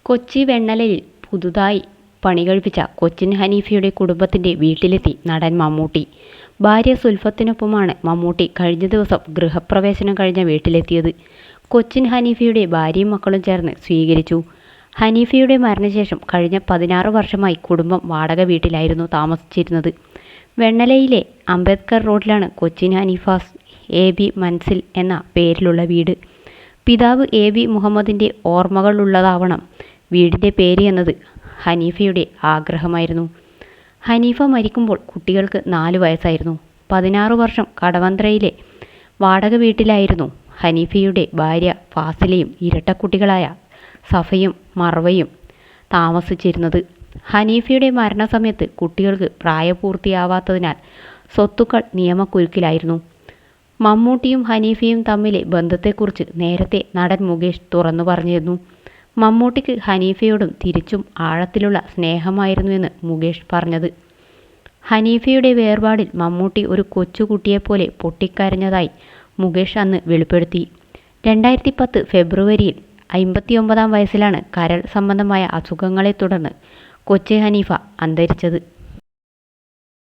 കൊച്ചി വെണ്ണലയിൽ പുതുതായി പണികഴിപ്പിച്ച കൊച്ചിൻ ഹനീഫയുടെ കുടുംബത്തിന്റെ വീട്ടിലെത്തി നടൻ മമ്മൂട്ടി. ഭാര്യ സുൽഫത്തിനൊപ്പമാണ് മമ്മൂട്ടി കഴിഞ്ഞ ദിവസം ഗൃഹപ്രവേശനം കഴിഞ്ഞ വീട്ടിലെത്തിയത്. കൊച്ചിൻ ഹനീഫയുടെ ഭാര്യയും മക്കളും ചേർന്ന് സ്വീകരിച്ചു. ഹനീഫയുടെ മരണശേഷം കഴിഞ്ഞ 16 വർഷമായി കുടുംബം വാടക വീട്ടിലായിരുന്നു താമസിച്ചിരുന്നത്. വെണ്ണലയിലെ അംബേദ്കർ റോഡിലാണ് കൊച്ചിൻ ഹനീഫാസ് AB മൻസിൽ എന്ന പേരിലുള്ള വീട്. പിതാവ് AB മുഹമ്മദിന്റെ ഓർമ്മകളുള്ളതാവണം വീടിന്റെ പേര് എന്നത് ഹനീഫയുടെ ആഗ്രഹമായിരുന്നു. ഹനീഫ മരിക്കുമ്പോൾ കുട്ടികൾക്ക് 4 വയസ്സായിരുന്നു. 16 വർഷം കടവന്ത്രയിലെ വാടക വീട്ടിലായിരുന്നു ഹനീഫയുടെ ഭാര്യ ഫാസിലയും ഇരട്ടക്കുട്ടികളായ സഫയും മർവയും താമസിച്ചിരുന്നത്. ഹനീഫയുടെ മരണസമയത്ത് കുട്ടികൾക്ക് പ്രായപൂർത്തിയാവാത്തതിനാൽ സ്വത്തുക്കൾ നിയമക്കുരുക്കിലായിരുന്നു. മമ്മൂട്ടിയും ഹനീഫയും തമ്മിലെ ബന്ധത്തെക്കുറിച്ച് നേരത്തെ നടൻ മുകേഷ് തുറന്നു പറഞ്ഞിരുന്നു. മമ്മൂട്ടിക്ക് ഹനീഫയോടും തിരിച്ചും ആഴത്തിലുള്ള സ്നേഹമായിരുന്നുവെന്ന് മുകേഷ് പറഞ്ഞത്. ഹനീഫയുടെ വേർപാടിൽ മമ്മൂട്ടി ഒരു കൊച്ചുകുട്ടിയെപ്പോലെ പൊട്ടിക്കരഞ്ഞതായി മുകേഷ് അന്ന് വെളിപ്പെടുത്തി. 2010 ഫെബ്രുവരിയിൽ 59-ാം വയസ്സിലാണ് കരൾ സംബന്ധമായ അസുഖങ്ങളെ തുടർന്ന് കൊച്ചി ഹനീഫ അന്തരിച്ചത്.